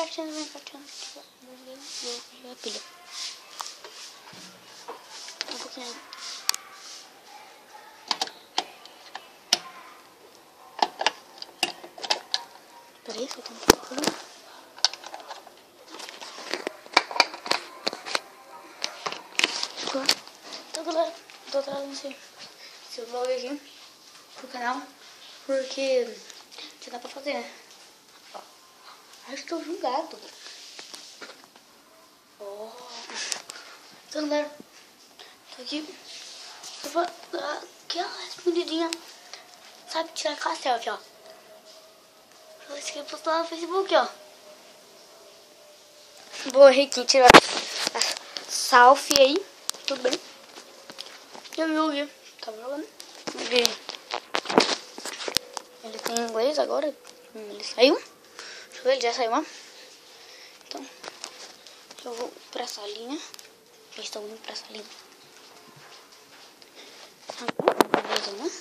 pertinho, vem pertinho. Vou pegar a pilha. Um pouquinho aí. Peraí, só tem um pouquinho. Então, galera, tô trazendo esse vlog aqui pro canal, porque já dá pra fazer, né? Ó, acho que eu vi um gato. Ó. Então, galera, tô aqui. Eu vou dar aquela escondidinha. Sabe, tirar aquela selfie, ó. Pra você que postar no Facebook, ó. Vou aqui tirar a selfie aí. Tudo bem? Eu vi o Gui. Tá jogando? O Gui. Ele tem inglês agora. Ele saiu. Deixa eu ver, ele já saiu, ó. Então, eu vou pra salinha. Eles estão indo pra salinha. Beleza, né?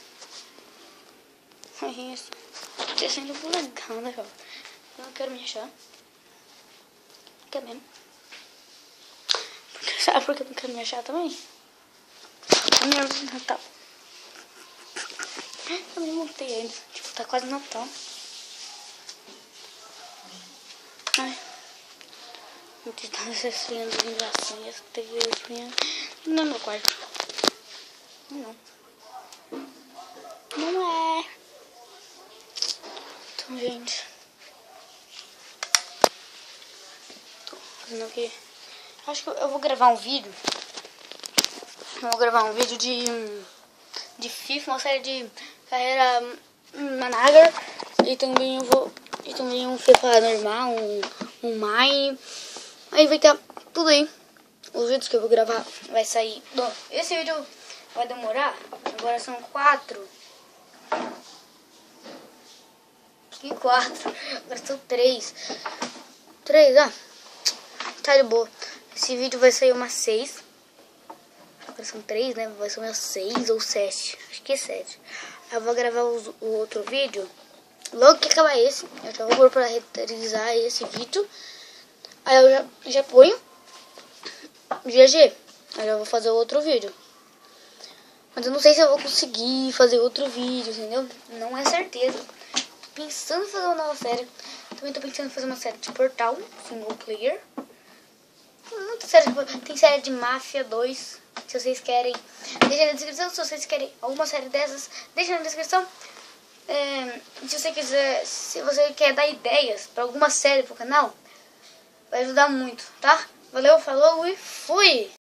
É isso. Descendo pro legal, né, cara? Eu não quero me achar. Quer mesmo? Sabe por que eu não quero me achar também? Natal. Eu nem montei ainda. Tipo, tá quase Natal. Ai. Vou tentar essa lenda de engraçado. Essa TV não é meu quarto. Não. Não é. Então, gente. Tô fazendo aqui. Acho que eu vou gravar um vídeo. Eu vou gravar um vídeo de FIFA, uma série de carreira Manager. E também eu vou. E também um FIFA normal, um Mine. Aí vai ter tudo aí. Os vídeos que eu vou gravar vai sair. Bom, esse vídeo vai demorar. Agora são 4. Que 4? Agora são 3. 3, ó. Tá de boa. Esse vídeo vai sair umas 6. Agora são 3, né? Vai ser umas 6 ou 7. Acho que é 7. Aí eu vou gravar o outro vídeo. Logo que acabar esse, eu já vou pôr pra renderizar esse vídeo. Aí eu já ponho GG. Aí eu vou fazer outro vídeo. Mas eu não sei se eu vou conseguir fazer outro vídeo, entendeu? Não é certeza. Tô pensando em fazer uma nova série. Também tô pensando em fazer uma série de Portal, single player. Muita série, tem série de Máfia 2. Se vocês querem, deixa na descrição. Se vocês querem alguma série dessas, deixa na descrição. Se você quiser, se você quer dar ideias pra alguma série pro canal, vai ajudar muito, tá? Valeu, falou e fui!